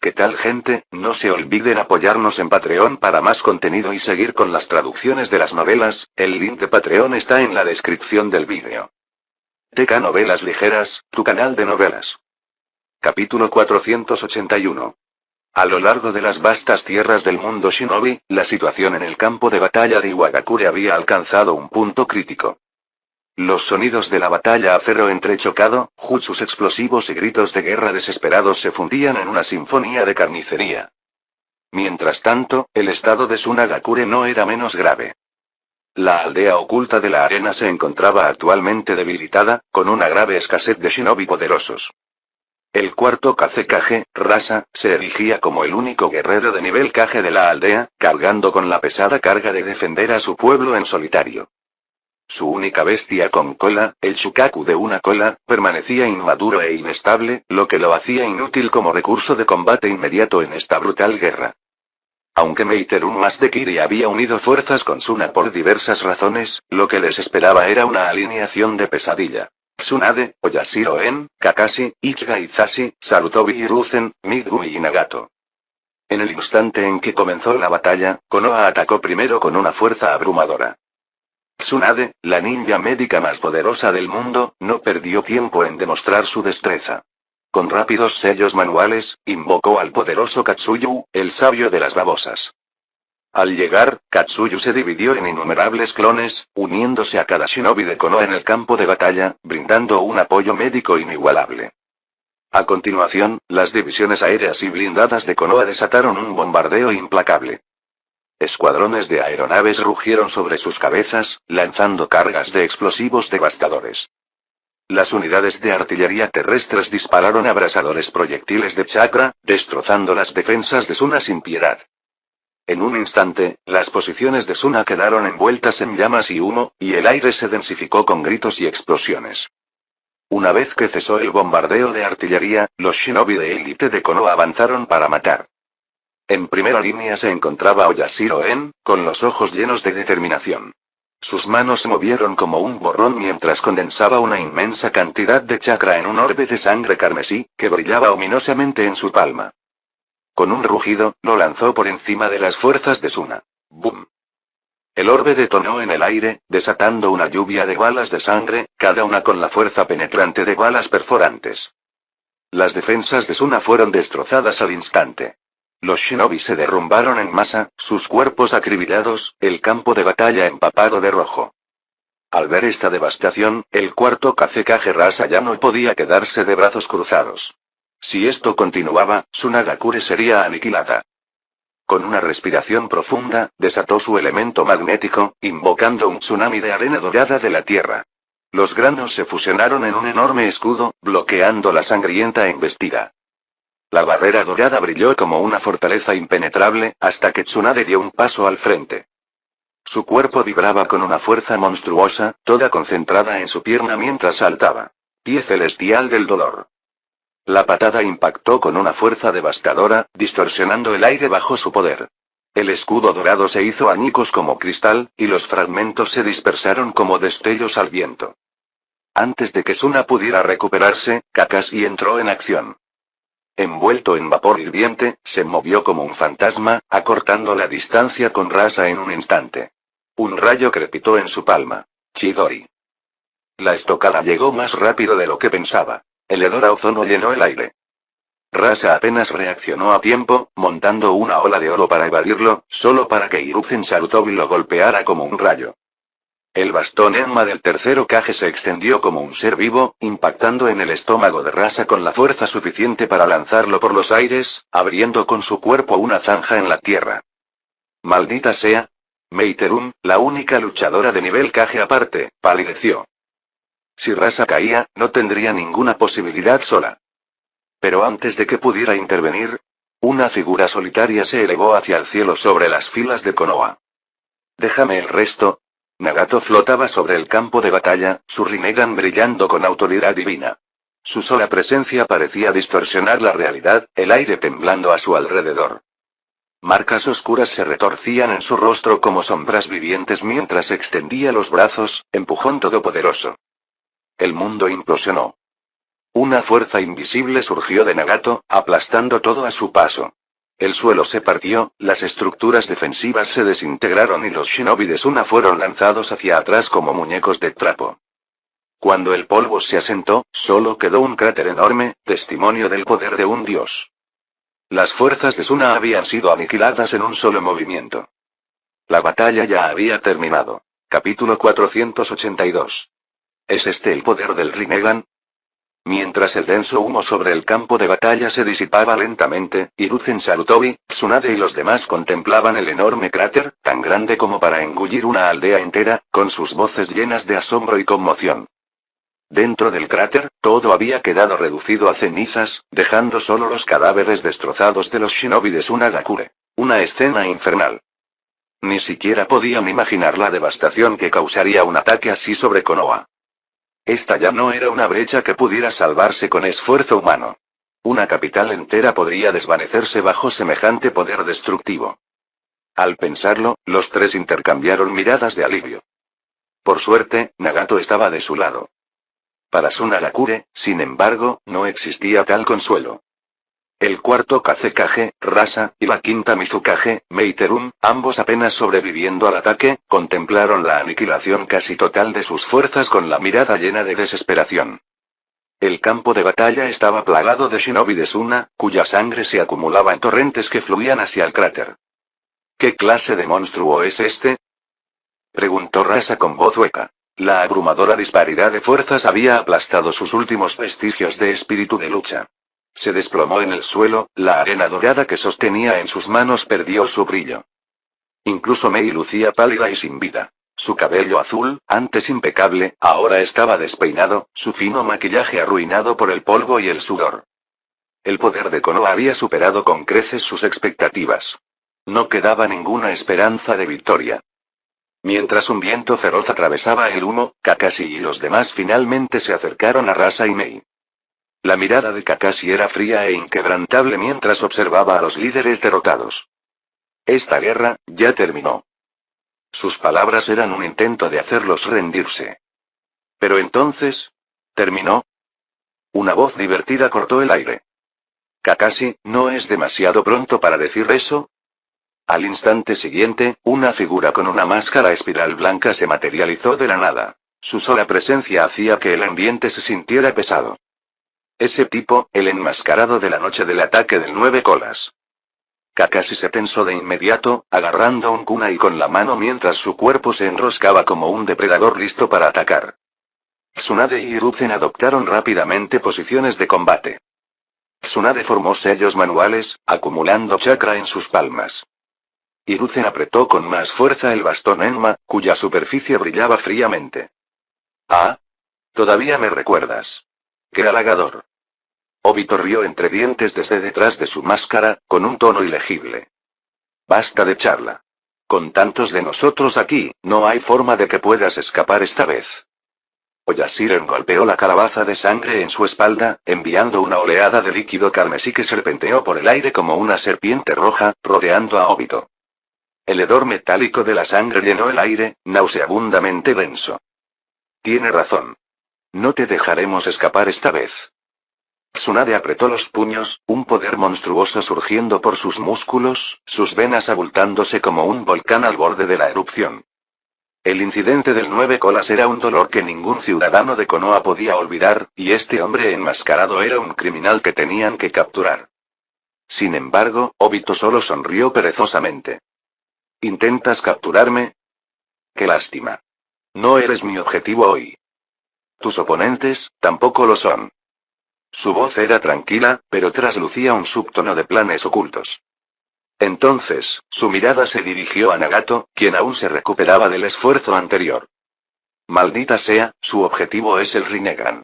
¿Qué tal, gente? No se olviden apoyarnos en Patreon para más contenido y seguir con las traducciones de las novelas. El link de Patreon está en la descripción del vídeo. TK Novelas Ligeras, tu canal de novelas. Capítulo 481. A lo largo de las vastas tierras del mundo shinobi, la situación en el campo de batalla de Iwagakure había alcanzado un punto crítico. Los sonidos de la batalla a ferro entrechocado, jutsus explosivos y gritos de guerra desesperados se fundían en una sinfonía de carnicería. Mientras tanto, el estado de Sunagakure no era menos grave. La aldea oculta de la arena se encontraba actualmente debilitada, con una grave escasez de shinobi poderosos. El cuarto Kazekage, Rasa, se erigía como el único guerrero de nivel Kage de la aldea, cargando con la pesada carga de defender a su pueblo en solitario. Su única bestia con cola, el Shukaku de una cola, permanecía inmaduro e inestable, lo que lo hacía inútil como recurso de combate inmediato en esta brutal guerra. Aunque Meiterum Masdekiri había unido fuerzas con Suna por diversas razones, lo que les esperaba era una alineación de pesadilla. Tsunade, Oyashiro-en, Kakashi, Ichiga Izashi, Sarutobi Hiruzen, Megumi y Nagato. En el instante en que comenzó la batalla, Konoha atacó primero con una fuerza abrumadora. Tsunade, la ninja médica más poderosa del mundo, no perdió tiempo en demostrar su destreza. Con rápidos sellos manuales, invocó al poderoso Katsuyu, el sabio de las babosas. Al llegar, Katsuyu se dividió en innumerables clones, uniéndose a cada shinobi de Konoha en el campo de batalla, brindando un apoyo médico inigualable. A continuación, las divisiones aéreas y blindadas de Konoha desataron un bombardeo implacable. Escuadrones de aeronaves rugieron sobre sus cabezas, lanzando cargas de explosivos devastadores. Las unidades de artillería terrestres dispararon abrasadores proyectiles de chakra, destrozando las defensas de Suna sin piedad. En un instante, las posiciones de Suna quedaron envueltas en llamas y humo, y el aire se densificó con gritos y explosiones. Una vez que cesó el bombardeo de artillería, los shinobi de élite de Konoha avanzaron para matar. En primera línea se encontraba Oyashiro-en, con los ojos llenos de determinación. Sus manos se movieron como un borrón mientras condensaba una inmensa cantidad de chakra en un orbe de sangre carmesí, que brillaba ominosamente en su palma. Con un rugido, lo lanzó por encima de las fuerzas de Suna. ¡Bum! El orbe detonó en el aire, desatando una lluvia de balas de sangre, cada una con la fuerza penetrante de balas perforantes. Las defensas de Suna fueron destrozadas al instante. Los shinobi se derrumbaron en masa, sus cuerpos acribillados, el campo de batalla empapado de rojo. Al ver esta devastación, el cuarto Kazekage Rasa ya no podía quedarse de brazos cruzados. Si esto continuaba, Sunagakure sería aniquilada. Con una respiración profunda, desató su elemento magnético, invocando un tsunami de arena dorada de la tierra. Los granos se fusionaron en un enorme escudo, bloqueando la sangrienta embestida. La barrera dorada brilló como una fortaleza impenetrable, hasta que Tsunade dio un paso al frente. Su cuerpo vibraba con una fuerza monstruosa, toda concentrada en su pierna mientras saltaba. Pie celestial del dolor. La patada impactó con una fuerza devastadora, distorsionando el aire bajo su poder. El escudo dorado se hizo añicos como cristal, y los fragmentos se dispersaron como destellos al viento. Antes de que Suna pudiera recuperarse, Kakashi entró en acción. Envuelto en vapor hirviente, se movió como un fantasma, acortando la distancia con Rasa en un instante. Un rayo crepitó en su palma. Chidori. La estocada llegó más rápido de lo que pensaba. El hedor a ozono llenó el aire. Rasa apenas reaccionó a tiempo, montando una ola de oro para evadirlo, solo para que Hiruzen Sarutobi lo golpeara como un rayo. El bastón Enma del tercero Kage se extendió como un ser vivo, impactando en el estómago de Rasa con la fuerza suficiente para lanzarlo por los aires, abriendo con su cuerpo una zanja en la tierra. Maldita sea. Meiterum, la única luchadora de nivel Kage aparte, palideció. Si Rasa caía, no tendría ninguna posibilidad sola. Pero antes de que pudiera intervenir, una figura solitaria se elevó hacia el cielo sobre las filas de Konoha. Déjame el resto. Nagato flotaba sobre el campo de batalla, su Rinnegan brillando con autoridad divina. Su sola presencia parecía distorsionar la realidad, el aire temblando a su alrededor. Marcas oscuras se retorcían en su rostro como sombras vivientes mientras extendía los brazos, empujón todopoderoso. El mundo implosionó. Una fuerza invisible surgió de Nagato, aplastando todo a su paso. El suelo se partió, las estructuras defensivas se desintegraron y los shinobi de Suna fueron lanzados hacia atrás como muñecos de trapo. Cuando el polvo se asentó, solo quedó un cráter enorme, testimonio del poder de un dios. Las fuerzas de Suna habían sido aniquiladas en un solo movimiento. La batalla ya había terminado. Capítulo 482. ¿Es este el poder del Rinnegan? Mientras el denso humo sobre el campo de batalla se disipaba lentamente, Hiruzen Sarutobi, Tsunade y los demás contemplaban el enorme cráter, tan grande como para engullir una aldea entera, con sus voces llenas de asombro y conmoción. Dentro del cráter, todo había quedado reducido a cenizas, dejando solo los cadáveres destrozados de los shinobi de Tsunagakure. Una escena infernal. Ni siquiera podían imaginar la devastación que causaría un ataque así sobre Konoha. Esta ya no era una brecha que pudiera salvarse con esfuerzo humano. Una capital entera podría desvanecerse bajo semejante poder destructivo. Al pensarlo, los tres intercambiaron miradas de alivio. Por suerte, Nagato estaba de su lado. Para Tsunagakure, sin embargo, no existía tal consuelo. El cuarto Kazekage, Rasa, y la quinta Mizukage, Meiterun, ambos apenas sobreviviendo al ataque, contemplaron la aniquilación casi total de sus fuerzas con la mirada llena de desesperación. El campo de batalla estaba plagado de shinobi de Suna, cuya sangre se acumulaba en torrentes que fluían hacia el cráter. ¿Qué clase de monstruo es este?, preguntó Rasa con voz hueca. La abrumadora disparidad de fuerzas había aplastado sus últimos vestigios de espíritu de lucha. Se desplomó en el suelo, la arena dorada que sostenía en sus manos perdió su brillo. Incluso Mei lucía pálida y sin vida. Su cabello azul, antes impecable, ahora estaba despeinado, su fino maquillaje arruinado por el polvo y el sudor. El poder de Konoha había superado con creces sus expectativas. No quedaba ninguna esperanza de victoria. Mientras un viento feroz atravesaba el humo, Kakashi y los demás finalmente se acercaron a Rasa y Mei. La mirada de Kakashi era fría e inquebrantable mientras observaba a los líderes derrotados. Esta guerra, ya terminó. Sus palabras eran un intento de hacerlos rendirse. Pero entonces, ¿terminó? Una voz divertida cortó el aire. Kakashi, ¿no es demasiado pronto para decir eso? Al instante siguiente, una figura con una máscara espiral blanca se materializó de la nada. Su sola presencia hacía que el ambiente se sintiera pesado. Ese tipo, el enmascarado de la noche del ataque del 9 colas. Kakashi se tensó de inmediato, agarrando un kunai con la mano mientras su cuerpo se enroscaba como un depredador listo para atacar. Tsunade y Hiruzen adoptaron rápidamente posiciones de combate. Tsunade formó sellos manuales, acumulando chakra en sus palmas. Hiruzen apretó con más fuerza el bastón Enma, cuya superficie brillaba fríamente. Ah, todavía me recuerdas. ¡Qué halagador! Obito rió entre dientes desde detrás de su máscara, con un tono ilegible. Basta de charla. Con tantos de nosotros aquí, no hay forma de que puedas escapar esta vez. Oyashiren golpeó la calabaza de sangre en su espalda, enviando una oleada de líquido carmesí que serpenteó por el aire como una serpiente roja, rodeando a Obito. El hedor metálico de la sangre llenó el aire, nauseabundamente denso. Tiene razón. No te dejaremos escapar esta vez. Tsunade apretó los puños, un poder monstruoso surgiendo por sus músculos, sus venas abultándose como un volcán al borde de la erupción. El incidente del 9 colas era un dolor que ningún ciudadano de Konoha podía olvidar, y este hombre enmascarado era un criminal que tenían que capturar. Sin embargo, Obito solo sonrió perezosamente. ¿Intentas capturarme? ¡Qué lástima! No eres mi objetivo hoy. Tus oponentes, tampoco lo son. Su voz era tranquila, pero traslucía un subtono de planes ocultos. Entonces, su mirada se dirigió a Nagato, quien aún se recuperaba del esfuerzo anterior. Maldita sea, su objetivo es el Rinnegan.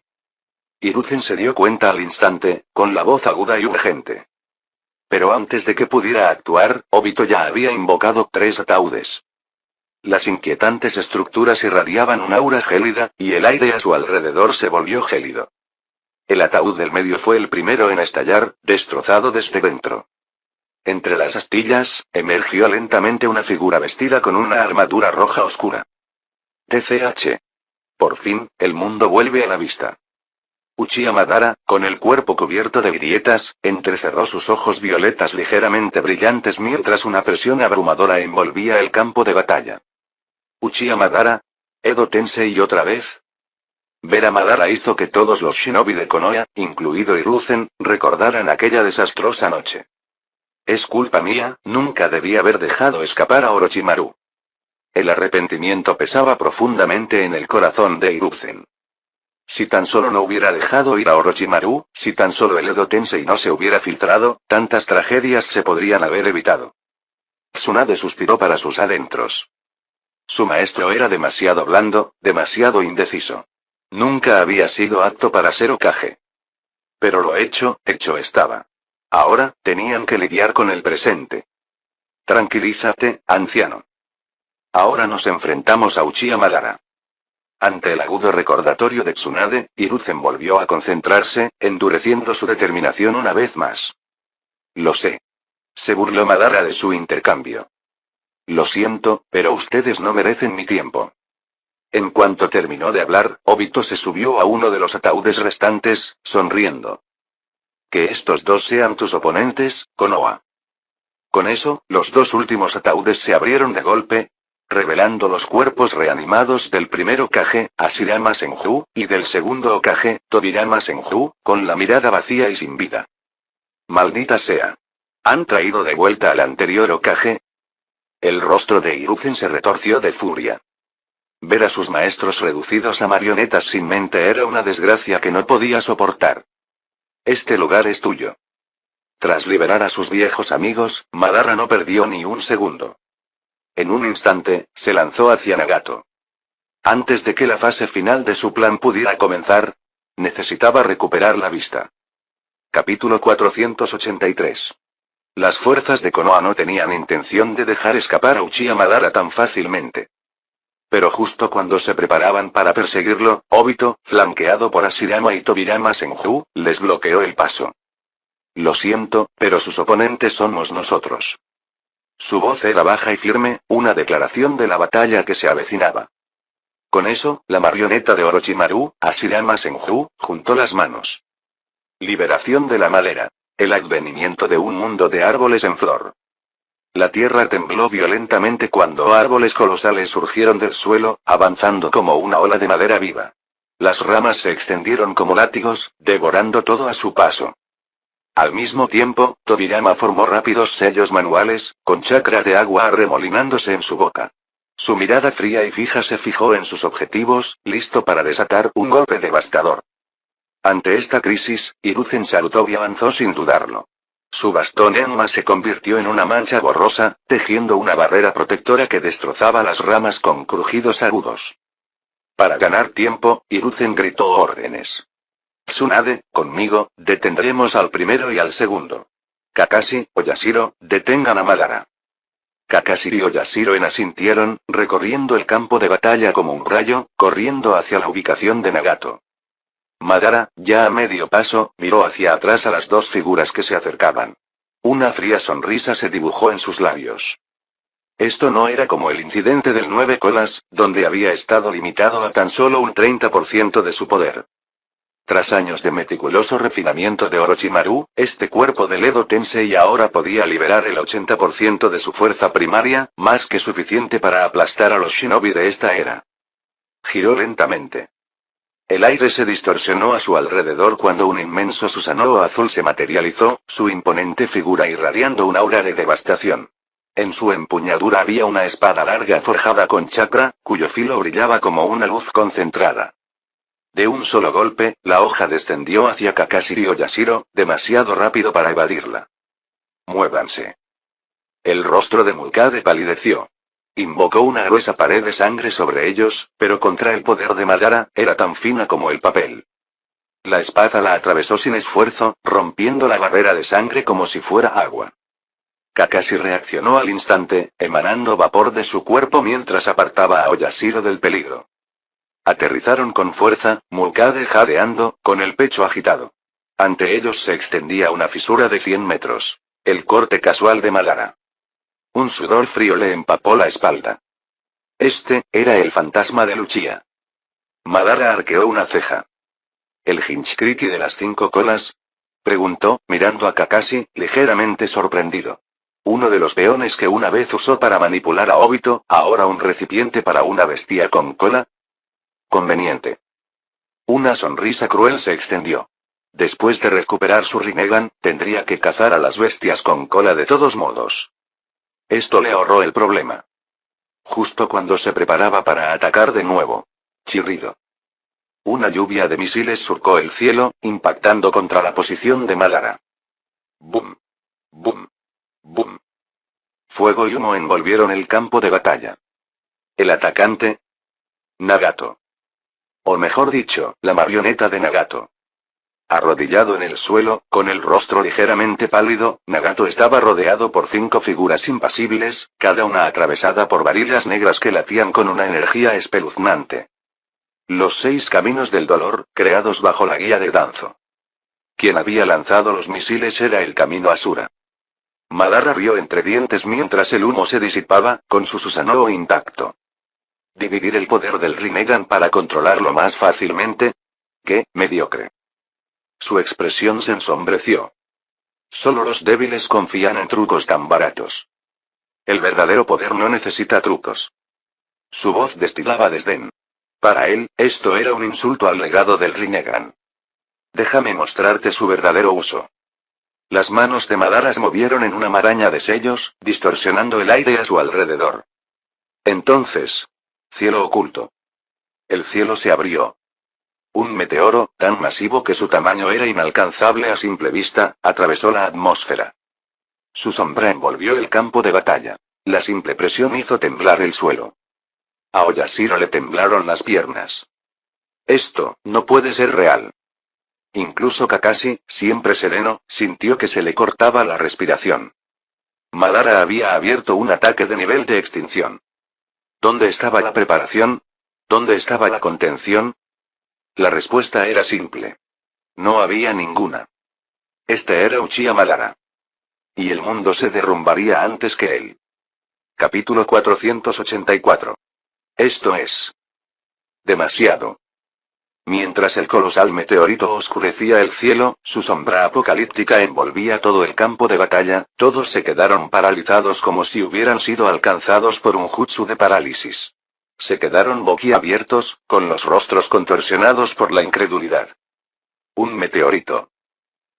Hiruzen se dio cuenta al instante, con la voz aguda y urgente. Pero antes de que pudiera actuar, Obito ya había invocado 3 ataúdes. Las inquietantes estructuras irradiaban un aura gélida, y el aire a su alrededor se volvió gélido. El ataúd del medio fue el primero en estallar, destrozado desde dentro. Entre las astillas, emergió lentamente una figura vestida con una armadura roja oscura. TCH. Por fin, el mundo vuelve a la vista. Uchiha Madara, con el cuerpo cubierto de grietas, entrecerró sus ojos violetas ligeramente brillantes mientras una presión abrumadora envolvía el campo de batalla. Uchiha Madara. Edo Tensei otra vez. Ver a Madara hizo que todos los shinobi de Konoha, incluido Hiruzen, recordaran aquella desastrosa noche. Es culpa mía, nunca debí haber dejado escapar a Orochimaru. El arrepentimiento pesaba profundamente en el corazón de Hiruzen. Si tan solo no hubiera dejado ir a Orochimaru, si tan solo el Edo Tensei no se hubiera filtrado, tantas tragedias se podrían haber evitado. Tsunade suspiró para sus adentros. Su maestro era demasiado blando, demasiado indeciso. Nunca había sido apto para ser Hokage. Pero lo hecho estaba. Ahora, tenían que lidiar con el presente. Tranquilízate, anciano. Ahora nos enfrentamos a Uchiha Madara. Ante el agudo recordatorio de Tsunade, Hiruzen volvió a concentrarse, endureciendo su determinación una vez más. Lo sé. Se burló Madara de su intercambio. Lo siento, pero ustedes no merecen mi tiempo. En cuanto terminó de hablar, Obito se subió a uno de los ataúdes restantes, sonriendo. Que estos dos sean tus oponentes, Konoha. Con eso, los dos últimos ataúdes se abrieron de golpe, revelando los cuerpos reanimados del primer Hokage, Hashirama Senju, y del segundo Hokage, Tobirama Senju, con la mirada vacía y sin vida. Maldita sea. ¿Han traído de vuelta al anterior Hokage? El rostro de Hiruzen se retorció de furia. Ver a sus maestros reducidos a marionetas sin mente era una desgracia que no podía soportar. Este lugar es tuyo. Tras liberar a sus viejos amigos, Madara no perdió ni un segundo. En un instante, se lanzó hacia Nagato. Antes de que la fase final de su plan pudiera comenzar, necesitaba recuperar la vista. Capítulo 483. Las fuerzas de Konoha no tenían intención de dejar escapar a Uchiha Madara tan fácilmente. Pero justo cuando se preparaban para perseguirlo, Obito, flanqueado por Hashirama y Tobirama Senju, les bloqueó el paso. Lo siento, pero sus oponentes somos nosotros. Su voz era baja y firme, una declaración de la batalla que se avecinaba. Con eso, la marioneta de Orochimaru, Hashirama Senju, juntó las manos. Liberación de la madera. El advenimiento de un mundo de árboles en flor. La tierra tembló violentamente cuando árboles colosales surgieron del suelo, avanzando como una ola de madera viva. Las ramas se extendieron como látigos, devorando todo a su paso. Al mismo tiempo, Tobirama formó rápidos sellos manuales, con chakra de agua arremolinándose en su boca. Su mirada fría y fija se fijó en sus objetivos, listo para desatar un golpe devastador. Ante esta crisis, Hiruzen saltó y avanzó sin dudarlo. Su bastón Enma se convirtió en una mancha borrosa, tejiendo una barrera protectora que destrozaba las ramas con crujidos agudos. Para ganar tiempo, Hiruzen gritó órdenes. Tsunade, conmigo, detendremos al primero y al segundo. Kakashi, Oyashiro, detengan a Madara. Kakashi y Oyashiro asintieron, recorriendo el campo de batalla como un rayo, corriendo hacia la ubicación de Nagato. Madara, ya a medio paso, miró hacia atrás a las dos figuras que se acercaban. Una fría sonrisa se dibujó en sus labios. Esto no era como el incidente del 9 colas, donde había estado limitado a tan solo un 30% de su poder. Tras años de meticuloso refinamiento de Orochimaru, este cuerpo del Edo Tensei ahora podía liberar el 80% de su fuerza primaria, más que suficiente para aplastar a los shinobi de esta era. Giró lentamente. El aire se distorsionó a su alrededor cuando un inmenso Susanoo azul se materializó, su imponente figura irradiando un aura de devastación. En su empuñadura había una espada larga forjada con chakra, cuyo filo brillaba como una luz concentrada. De un solo golpe, la hoja descendió hacia Kakashi y Oyashiro, demasiado rápido para evadirla. Muévanse. El rostro de Mukade palideció. Invocó una gruesa pared de sangre sobre ellos, pero contra el poder de Madara, era tan fina como el papel. La espada la atravesó sin esfuerzo, rompiendo la barrera de sangre como si fuera agua. Kakashi reaccionó al instante, emanando vapor de su cuerpo mientras apartaba a Oyashiro del peligro. Aterrizaron con fuerza, Mukade jadeando, con el pecho agitado. Ante ellos se extendía una fisura de 100 metros. El corte casual de Madara. Un sudor frío le empapó la espalda. Este, era el fantasma de Uchiha. Madara arqueó una ceja. ¿El Hinchkriki de las 5 colas? Preguntó, mirando a Kakashi, ligeramente sorprendido. Uno de los peones que una vez usó para manipular a Obito, ahora un recipiente para una bestia con cola. Conveniente. Una sonrisa cruel se extendió. Después de recuperar su Rinnegan, tendría que cazar a las bestias con cola de todos modos. Esto le ahorró el problema. Justo cuando se preparaba para atacar de nuevo. Chirrido. Una lluvia de misiles surcó el cielo, impactando contra la posición de Madara. ¡Bum! ¡Bum! ¡Bum! Fuego y humo envolvieron el campo de batalla. El atacante. Nagato. O mejor dicho, la marioneta de Nagato. Arrodillado en el suelo, con el rostro ligeramente pálido, Nagato estaba rodeado por 5 figuras impasibles, cada una atravesada por varillas negras que latían con una energía espeluznante. Los 6 caminos del dolor, creados bajo la guía de Danzo. Quien había lanzado los misiles era el camino Asura. Madara rió entre dientes mientras el humo se disipaba, con su Susanoo intacto. ¿Dividir el poder del Rinnegan para controlarlo más fácilmente? ¡Qué mediocre! Su expresión se ensombreció. Solo los débiles confían en trucos tan baratos. El verdadero poder no necesita trucos. Su voz destilaba desdén. Para él, esto era un insulto al legado del Rinnegan. Déjame mostrarte su verdadero uso. Las manos de Madara se movieron en una maraña de sellos, distorsionando el aire a su alrededor. Entonces. Cielo oculto. El cielo se abrió. Un meteoro, tan masivo que su tamaño era inalcanzable a simple vista, atravesó la atmósfera. Su sombra envolvió el campo de batalla. La simple presión hizo temblar el suelo. A Oyashiro le temblaron las piernas. Esto, no puede ser real. Incluso Kakashi, siempre sereno, sintió que se le cortaba la respiración. Madara había abierto un ataque de nivel de extinción. ¿Dónde estaba la preparación? ¿Dónde estaba la contención? La respuesta era simple. No había ninguna. Este era Uchiha Madara. Y el mundo se derrumbaría antes que él. Capítulo 484. Esto es demasiado. Mientras el colosal meteorito oscurecía el cielo, su sombra apocalíptica envolvía todo el campo de batalla, todos se quedaron paralizados como si hubieran sido alcanzados por un jutsu de parálisis. Se quedaron boquiabiertos, con los rostros contorsionados por la incredulidad. Un meteorito.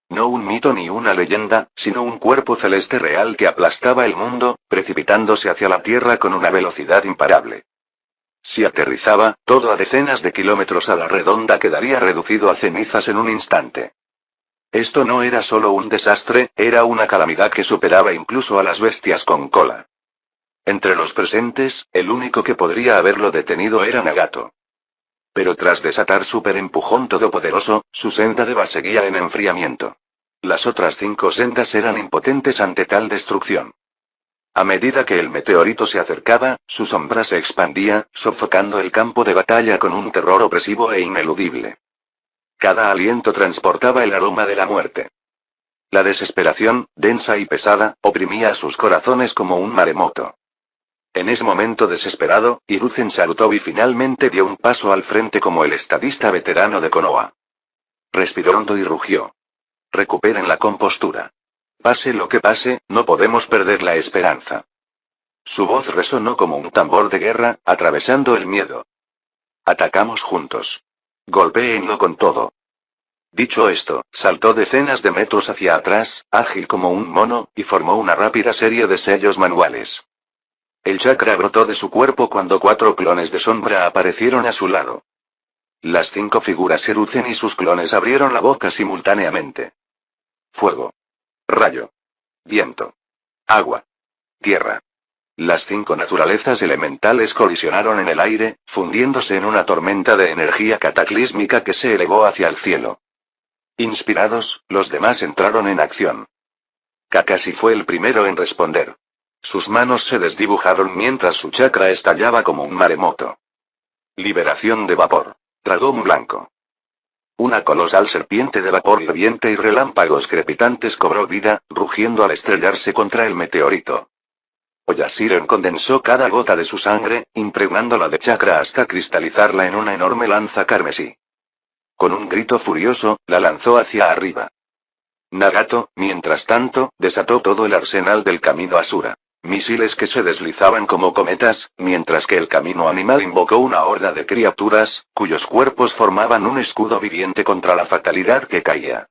No un mito ni una leyenda, sino un cuerpo celeste real que aplastaba el mundo, precipitándose hacia la Tierra con una velocidad imparable. Si aterrizaba, todo a decenas de kilómetros a la redonda quedaría reducido a cenizas en un instante. Esto no era solo un desastre, era una calamidad que superaba incluso a las bestias con cola. Entre los presentes, el único que podría haberlo detenido era Nagato. Pero tras desatar super empujón todopoderoso, su senda de base seguía en enfriamiento. Las otras 5 sendas eran impotentes ante tal destrucción. A medida que el meteorito se acercaba, su sombra se expandía, sofocando el campo de batalla con un terror opresivo e ineludible. Cada aliento transportaba el aroma de la muerte. La desesperación, densa y pesada, oprimía a sus corazones como un maremoto. En ese momento desesperado, Hiruzen Sarutobi finalmente dio un paso al frente como el estadista veterano de Konoha. Respiró hondo y rugió. Recuperen la compostura. Pase lo que pase, no podemos perder la esperanza. Su voz resonó como un tambor de guerra, atravesando el miedo. Atacamos juntos. Golpéenlo con todo. Dicho esto, saltó decenas de metros hacia atrás, ágil como un mono, y formó una rápida serie de sellos manuales. El chakra brotó de su cuerpo cuando 4 clones de sombra aparecieron a su lado. Las 5 figuras Hiruzen y sus clones abrieron la boca simultáneamente. Fuego. Rayo. Viento. Agua. Tierra. Las 5 naturalezas elementales colisionaron en el aire, fundiéndose en una tormenta de energía cataclísmica que se elevó hacia el cielo. Inspirados, los demás entraron en acción. Kakashi fue el primero en responder. Sus manos se desdibujaron mientras su chakra estallaba como un maremoto. Liberación de vapor. Dragón blanco. Una colosal serpiente de vapor hirviente y relámpagos crepitantes cobró vida, rugiendo al estrellarse contra el meteorito. Oyashiro condensó cada gota de su sangre, impregnándola de chakra hasta cristalizarla en una enorme lanza carmesí. Con un grito furioso, la lanzó hacia arriba. Nagato, mientras tanto, desató todo el arsenal del camino Asura. Misiles que se deslizaban como cometas, mientras que el camino animal invocó una horda de criaturas, cuyos cuerpos formaban un escudo viviente contra la fatalidad que caía.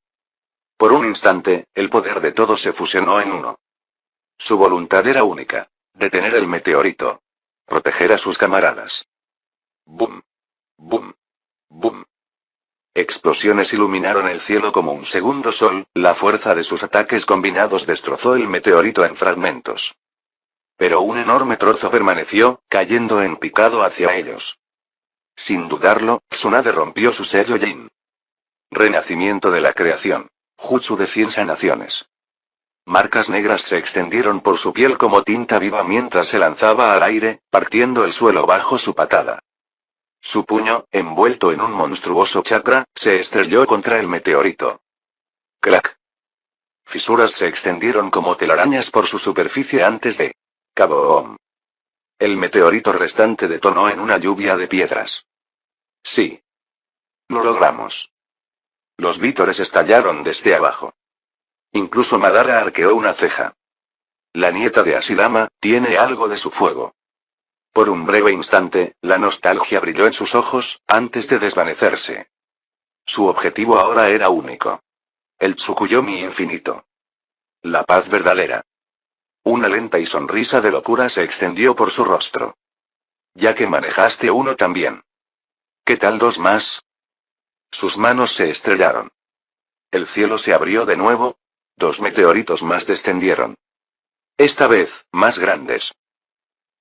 Por un instante, el poder de todos se fusionó en uno. Su voluntad era única: detener el meteorito. Proteger a sus camaradas. ¡Bum! ¡Bum! ¡Bum! Explosiones iluminaron el cielo como un segundo sol, la fuerza de sus ataques combinados destrozó el meteorito en fragmentos. Pero un enorme trozo permaneció, cayendo en picado hacia ellos. Sin dudarlo, Tsunade rompió su sello Yin. Renacimiento de la creación. Jutsu de 100 sanaciones. Marcas negras se extendieron por su piel como tinta viva mientras se lanzaba al aire, partiendo el suelo bajo su patada. Su puño, envuelto en un monstruoso chakra, se estrelló contra el meteorito. ¡Crack! Fisuras se extendieron como telarañas por su superficie antes de... ¡Kaboom! El meteorito restante detonó en una lluvia de piedras. Sí. Lo logramos. Los vítores estallaron desde abajo. Incluso Madara arqueó una ceja. La nieta de Hashirama tiene algo de su fuego. Por un breve instante, la nostalgia brilló en sus ojos, antes de desvanecerse. Su objetivo ahora era único. El Tsukuyomi infinito. La paz verdadera. Una lenta y sonrisa de locura se extendió por su rostro. Ya que manejaste uno también. ¿Qué tal dos más? Sus manos se estrellaron. El cielo se abrió de nuevo. 2 meteoritos más descendieron. Esta vez, más grandes.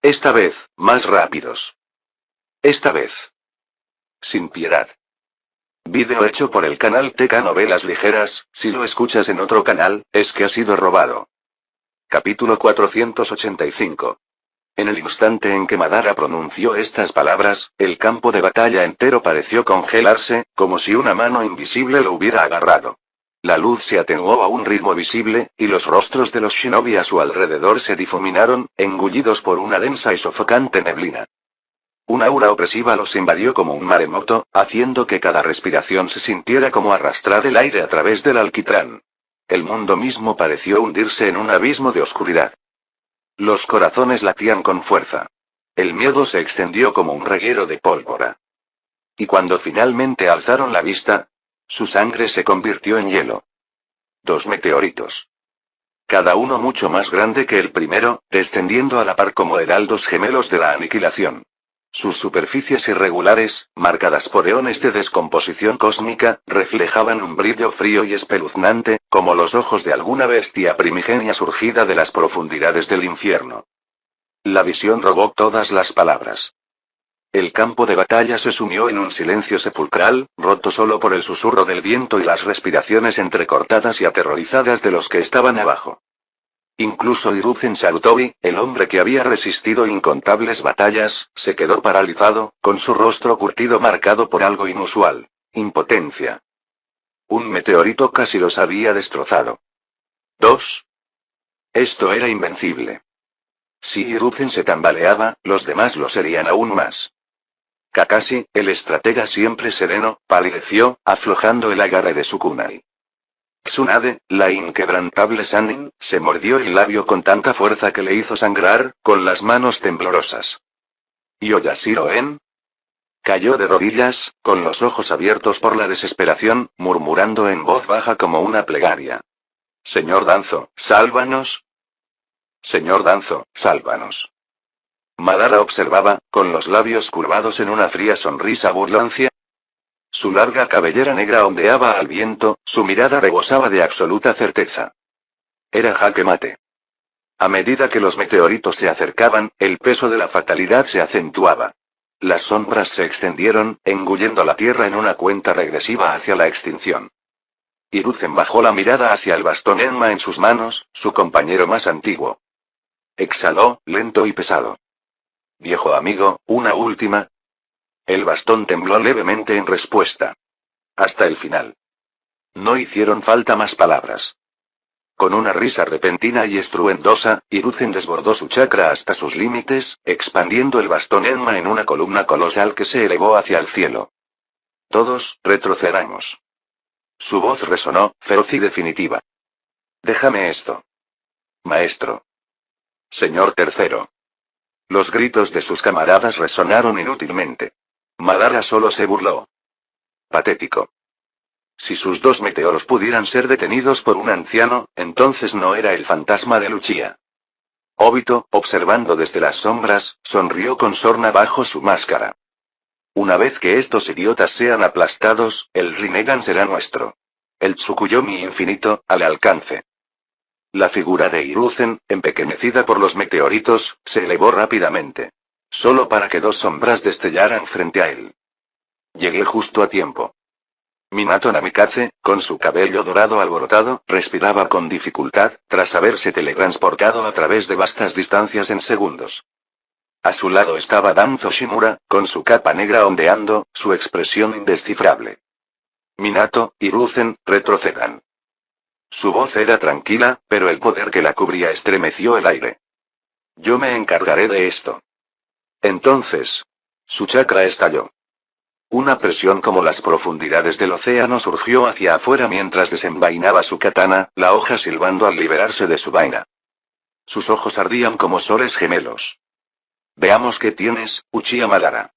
Esta vez, más rápidos. Esta vez. Sin piedad. Vídeo hecho por el canal TK Novelas Ligeras. Si lo escuchas en otro canal, es que ha sido robado. Capítulo 485. En el instante en que Madara pronunció estas palabras, el campo de batalla entero pareció congelarse, como si una mano invisible lo hubiera agarrado. La luz se atenuó a un ritmo visible, y los rostros de los shinobi a su alrededor se difuminaron, engullidos por una densa y sofocante neblina. Un aura opresiva los invadió como un maremoto, haciendo que cada respiración se sintiera como arrastrar el aire a través del alquitrán. El mundo mismo pareció hundirse en un abismo de oscuridad. Los corazones latían con fuerza. El miedo se extendió como un reguero de pólvora. Y cuando finalmente alzaron la vista, su sangre se convirtió en hielo. 2 meteoritos. Cada uno mucho más grande que el primero, descendiendo a la par como heraldos gemelos de la aniquilación. Sus superficies irregulares, marcadas por eones de descomposición cósmica, reflejaban un brillo frío y espeluznante, como los ojos de alguna bestia primigenia surgida de las profundidades del infierno. La visión robó todas las palabras. El campo de batalla se sumió en un silencio sepulcral, roto solo por el susurro del viento y las respiraciones entrecortadas y aterrorizadas de los que estaban abajo. Incluso Hiruzen Sarutobi, el hombre que había resistido incontables batallas, se quedó paralizado, con su rostro curtido marcado por algo inusual: impotencia. Un meteorito casi los había destrozado. 2. Esto era invencible. Si Hiruzen se tambaleaba, los demás lo serían aún más. Kakashi, el estratega siempre sereno, palideció, aflojando el agarre de su kunai. Tsunade, la inquebrantable Sannin, se mordió el labio con tanta fuerza que le hizo sangrar, con las manos temblorosas. ¿Y Oyashiro-en? Cayó de rodillas, con los ojos abiertos por la desesperación, murmurando en voz baja como una plegaria. Señor Danzo, sálvanos. Señor Danzo, sálvanos. Madara observaba, con los labios curvados en una fría sonrisa burlancia. Su larga cabellera negra ondeaba al viento, su mirada rebosaba de absoluta certeza. Era jaque mate. A medida que los meteoritos se acercaban, el peso de la fatalidad se acentuaba. Las sombras se extendieron, engullendo la tierra en una cuenta regresiva hacia la extinción. Hiruzen bajó la mirada hacia el bastón Enma en sus manos, su compañero más antiguo. Exhaló, lento y pesado. Viejo amigo, una última. El bastón tembló levemente en respuesta. Hasta el final. No hicieron falta más palabras. Con una risa repentina y estruendosa, Hiruzen desbordó su chakra hasta sus límites, expandiendo el bastón Enma en una columna colosal que se elevó hacia el cielo. Todos, retrocedamos. Su voz resonó, feroz y definitiva. Déjame esto. Maestro. Señor tercero. Los gritos de sus camaradas resonaron inútilmente. Madara solo se burló. Patético. Si sus dos meteoros pudieran ser detenidos por un anciano, entonces no era el fantasma de Luchia. Obito, observando desde las sombras, sonrió con sorna bajo su máscara. Una vez que estos idiotas sean aplastados, el Rinnegan será nuestro. El Tsukuyomi infinito, al alcance. La figura de Hiruzen, empequeñecida por los meteoritos, se elevó rápidamente. Solo para que dos sombras destellaran frente a él. Llegué justo a tiempo. Minato Namikaze, con su cabello dorado alborotado, respiraba con dificultad, tras haberse teletransportado a través de vastas distancias en segundos. A su lado estaba Danzo Shimura, con su capa negra ondeando, su expresión indescifrable. Minato, Hiruzen, retrocedan. Su voz era tranquila, pero el poder que la cubría estremeció el aire. Yo me encargaré de esto. Entonces. Su chakra estalló. Una presión como las profundidades del océano surgió hacia afuera mientras desenvainaba su katana, la hoja silbando al liberarse de su vaina. Sus ojos ardían como soles gemelos. Veamos qué tienes, Uchiha Madara.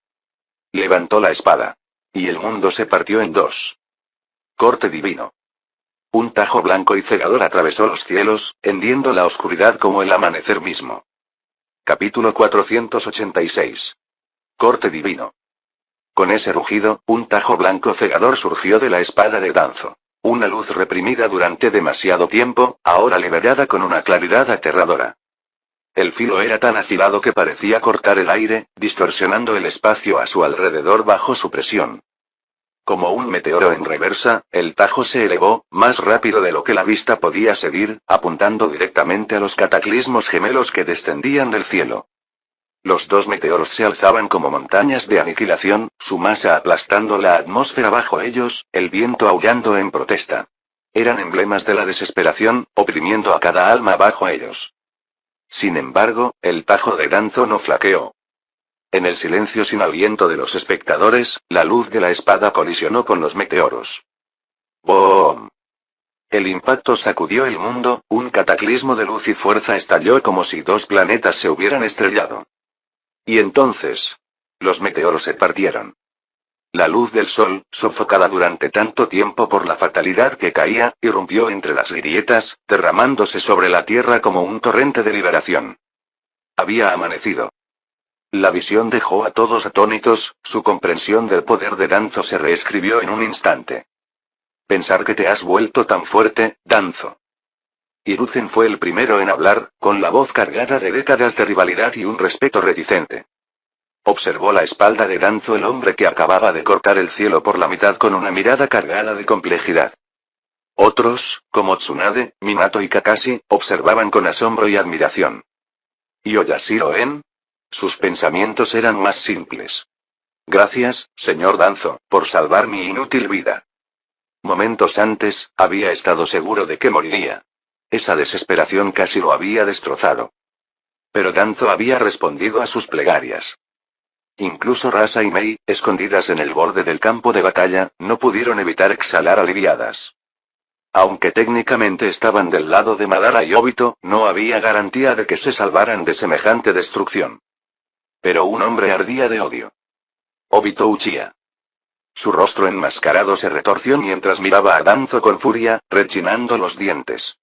Levantó la espada. Y el mundo se partió en dos. Corte divino. Un tajo blanco y cegador atravesó los cielos, hendiendo la oscuridad como el amanecer mismo. Capítulo 486. Corte divino. Con ese rugido, un tajo blanco cegador surgió de la espada de Danzo. Una luz reprimida durante demasiado tiempo, ahora liberada con una claridad aterradora. El filo era tan afilado que parecía cortar el aire, distorsionando el espacio a su alrededor bajo su presión. Como un meteoro en reversa, el tajo se elevó, más rápido de lo que la vista podía seguir, apuntando directamente a los cataclismos gemelos que descendían del cielo. Los dos meteoros se alzaban como montañas de aniquilación, su masa aplastando la atmósfera bajo ellos, el viento aullando en protesta. Eran emblemas de la desesperación, oprimiendo a cada alma bajo ellos. Sin embargo, el tajo de Danzo no flaqueó. En el silencio sin aliento de los espectadores, la luz de la espada colisionó con los meteoros. ¡Boom! El impacto sacudió el mundo, un cataclismo de luz y fuerza estalló como si dos planetas se hubieran estrellado. Y entonces, los meteoros se partieron. La luz del sol, sofocada durante tanto tiempo por la fatalidad que caía, irrumpió entre las grietas, derramándose sobre la tierra como un torrente de liberación. Había amanecido. La visión dejó a todos atónitos, su comprensión del poder de Danzo se reescribió en un instante. Pensar que te has vuelto tan fuerte, Danzo. Hiruzen fue el primero en hablar, con la voz cargada de décadas de rivalidad y un respeto reticente. Observó la espalda de Danzo, el hombre que acababa de cortar el cielo por la mitad, con una mirada cargada de complejidad. Otros, como Tsunade, Minato y Kakashi, observaban con asombro y admiración. ¿Y Oyashiro En? Sus pensamientos eran más simples. Gracias, señor Danzo, por salvar mi inútil vida. Momentos antes, había estado seguro de que moriría. Esa desesperación casi lo había destrozado. Pero Danzo había respondido a sus plegarias. Incluso Rasa y Mei, escondidas en el borde del campo de batalla, no pudieron evitar exhalar aliviadas. Aunque técnicamente estaban del lado de Madara y Obito, no había garantía de que se salvaran de semejante destrucción. Pero un hombre ardía de odio. Obito Uchiha. Su rostro enmascarado se retorció mientras miraba a Danzo con furia, rechinando los dientes.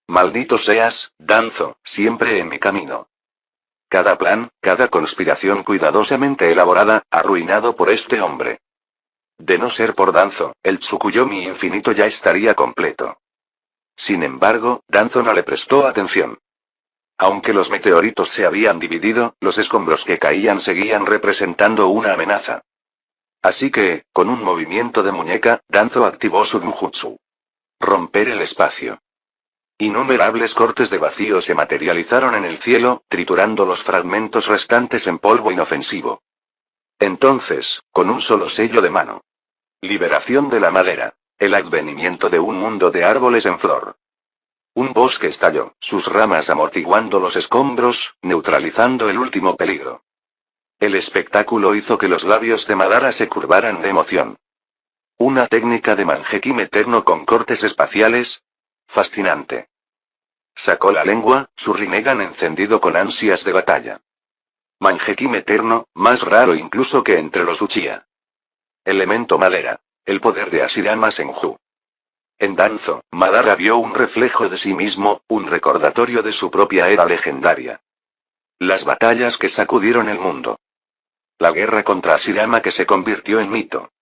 Maldito seas, Danzo, siempre en mi camino. Cada plan, cada conspiración cuidadosamente elaborada, arruinado por este hombre. De no ser por Danzo, el Tsukuyomi infinito ya estaría completo. Sin embargo, Danzo no le prestó atención. Aunque los meteoritos se habían dividido, los escombros que caían seguían representando una amenaza. Así que, con un movimiento de muñeca, Danzo activó su Genjutsu. Romper el espacio. Innumerables cortes de vacío se materializaron en el cielo, triturando los fragmentos restantes en polvo inofensivo. Entonces, con un solo sello de mano. Liberación de la madera. El advenimiento de un mundo de árboles en flor. Un bosque estalló, sus ramas amortiguando los escombros, neutralizando el último peligro. El espectáculo hizo que los labios de Madara se curvaran de emoción. Una técnica de Mangekyou eterno con cortes espaciales. Fascinante. Sacó la lengua, su Rinnegan encendido con ansias de batalla. Mangekyou eterno, más raro incluso que entre los Uchiha. Elemento madera. El poder de Hashirama Senju. En Danzo, Madara vio un reflejo de sí mismo, un recordatorio de su propia era legendaria. Las batallas que sacudieron el mundo. La guerra contra Hashirama que se convirtió en mito.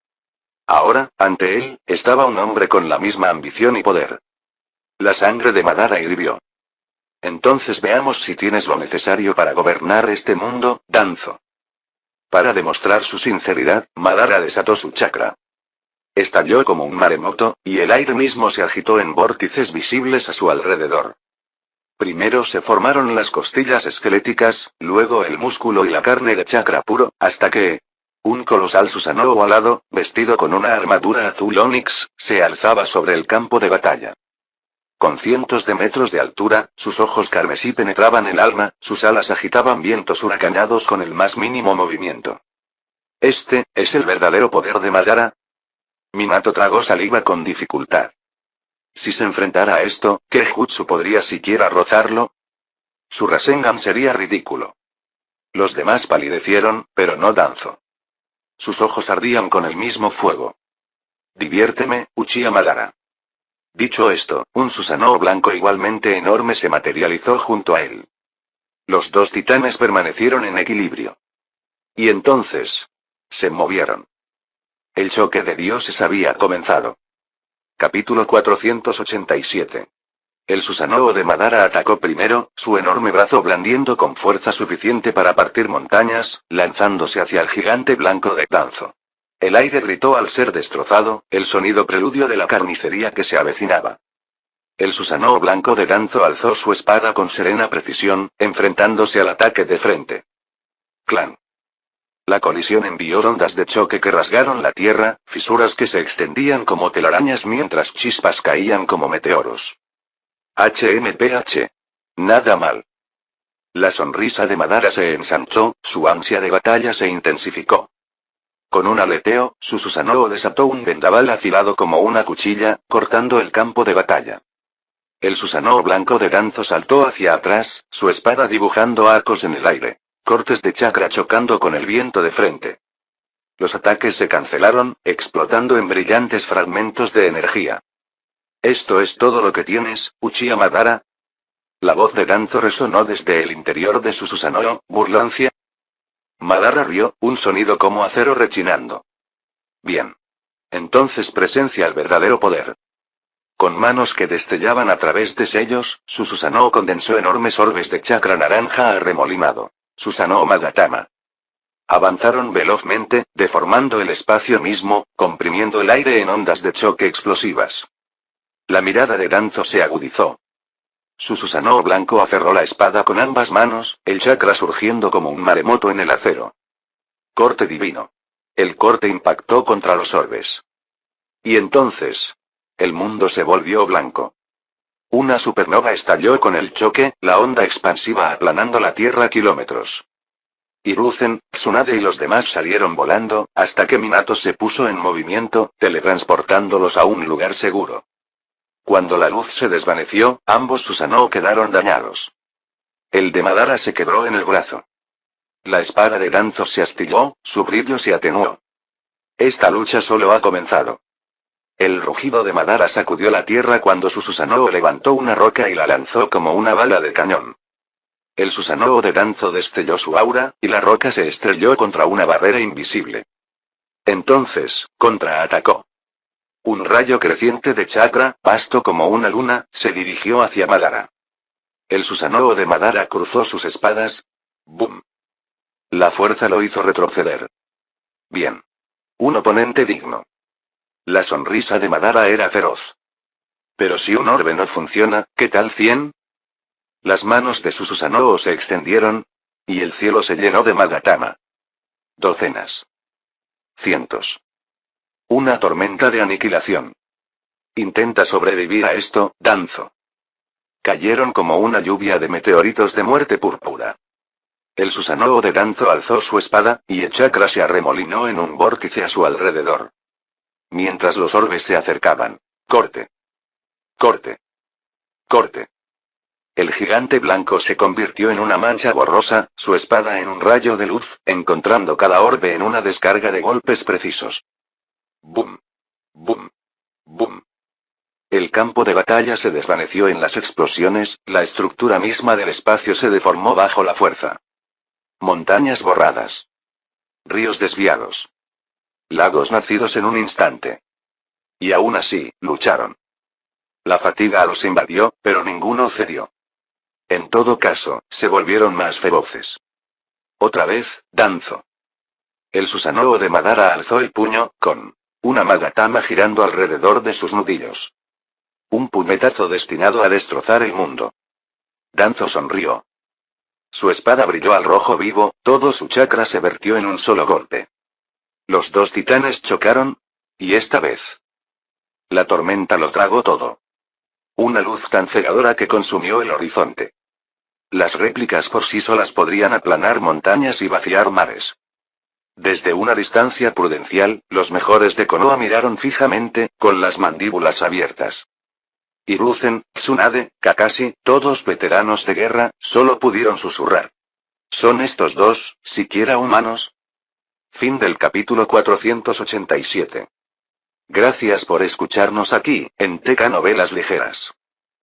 Ahora, ante él, estaba un hombre con la misma ambición y poder. La sangre de Madara hirvió. Entonces veamos si tienes lo necesario para gobernar este mundo, Danzo. Para demostrar su sinceridad, Madara desató su chakra. Estalló como un maremoto, y el aire mismo se agitó en vórtices visibles a su alrededor. Primero se formaron las costillas esqueléticas, luego el músculo y la carne de chakra puro, hasta que... un colosal Susanoo alado, vestido con una armadura azul onix, se alzaba sobre el campo de batalla. Con cientos de metros de altura, sus ojos carmesí penetraban el alma, sus alas agitaban vientos huracanados con el más mínimo movimiento. ¿Este es el verdadero poder de Madara? Minato tragó saliva con dificultad. Si se enfrentara a esto, ¿qué jutsu podría siquiera rozarlo? Su Rasengan sería ridículo. Los demás palidecieron, pero no Danzo. Sus ojos ardían con el mismo fuego. Diviérteme, Uchiha Madara. Dicho esto, un Susanoo blanco igualmente enorme se materializó junto a él. Los dos titanes permanecieron en equilibrio. Y entonces... se movieron. El choque de dioses había comenzado. Capítulo 487. El Susanoo de Madara atacó primero, su enorme brazo blandiendo con fuerza suficiente para partir montañas, lanzándose hacia el gigante blanco de Danzo. El aire gritó al ser destrozado, el sonido preludio de la carnicería que se avecinaba. El Susanoo blanco de Danzo alzó su espada con serena precisión, enfrentándose al ataque de frente. ¡Clan! La colisión envió ondas de choque que rasgaron la tierra, fisuras que se extendían como telarañas mientras chispas caían como meteoros. HMPH. Nada mal. La sonrisa de Madara se ensanchó, su ansia de batalla se intensificó. Con un aleteo, su Susanoo desató un vendaval afilado como una cuchilla, cortando el campo de batalla. El Susanoo blanco de Danzo saltó hacia atrás, su espada dibujando arcos en el aire. Cortes de chakra chocando con el viento de frente. Los ataques se cancelaron, explotando en brillantes fragmentos de energía. ¿Esto es todo lo que tienes, Uchiha Madara? La voz de Danzo resonó desde el interior de su Susanoo, burlancia. Madara rió, un sonido como acero rechinando. Bien. Entonces presencia el verdadero poder. Con manos que destellaban a través de sellos, su Susanoo condensó enormes orbes de chakra naranja arremolinado. Susanoo Magatama. Avanzaron velozmente, deformando el espacio mismo, comprimiendo el aire en ondas de choque explosivas. La mirada de Danzo se agudizó. Su Susanoo blanco aferró la espada con ambas manos, el chakra surgiendo como un maremoto en el acero. Corte divino. El corte impactó contra los orbes. Y entonces... el mundo se volvió blanco. Una supernova estalló con el choque, la onda expansiva aplanando la Tierra kilómetros. Hiruzen, Tsunade y los demás salieron volando, hasta que Minato se puso en movimiento, teletransportándolos a un lugar seguro. Cuando la luz se desvaneció, ambos Susanoo quedaron dañados. El de Madara se quebró en el brazo. La espada de Danzo se astilló, su brillo se atenuó. Esta lucha solo ha comenzado. El rugido de Madara sacudió la tierra cuando su Susanoo levantó una roca y la lanzó como una bala de cañón. El Susanoo de Danzo destelló su aura, y la roca se estrelló contra una barrera invisible. Entonces, contraatacó. Un rayo creciente de chakra, vasto como una luna, se dirigió hacia Madara. El Susanoo de Madara cruzó sus espadas. ¡Bum! La fuerza lo hizo retroceder. Bien. Un oponente digno. La sonrisa de Madara era feroz. Pero si un orbe no funciona, ¿qué tal 100? Las manos de su Susanoo se extendieron, y el cielo se llenó de Magatama. Docenas. Cientos. Una tormenta de aniquilación. Intenta sobrevivir a esto, Danzo. Cayeron como una lluvia de meteoritos de muerte púrpura. El Susanoo de Danzo alzó su espada, y el chakra se arremolinó en un vórtice a su alrededor. mientras los orbes se acercaban. Corte. Corte. Corte. El gigante blanco se convirtió en una mancha borrosa, su espada en un rayo de luz, encontrando cada orbe en una descarga de golpes precisos. ¡Bum! ¡Bum! ¡Bum! El campo de batalla se desvaneció en las explosiones, la estructura misma del espacio se deformó bajo la fuerza. Montañas borradas. Ríos desviados. Lagos nacidos en un instante. Y aún así, lucharon. La fatiga los invadió, pero ninguno cedió. En todo caso, se volvieron más feroces. Otra vez, Danzo. El Susanoo de Madara alzó el puño, con una magatama girando alrededor de sus nudillos. Un puñetazo destinado a destrozar el mundo. Danzo sonrió. Su espada brilló al rojo vivo, todo su chakra se vertió en un solo golpe. Los dos titanes chocaron, y esta vez. La tormenta lo tragó todo. Una luz tan cegadora que consumió el horizonte. Las réplicas por sí solas podrían aplanar montañas y vaciar mares. Desde una distancia prudencial, los mejores de Konoha miraron fijamente, con las mandíbulas abiertas. Hiruzen, Tsunade, Kakashi, todos veteranos de guerra, solo pudieron susurrar. ¿Son estos dos, siquiera humanos? Fin del capítulo 487. Gracias por escucharnos aquí, en TK Novelas Ligeras.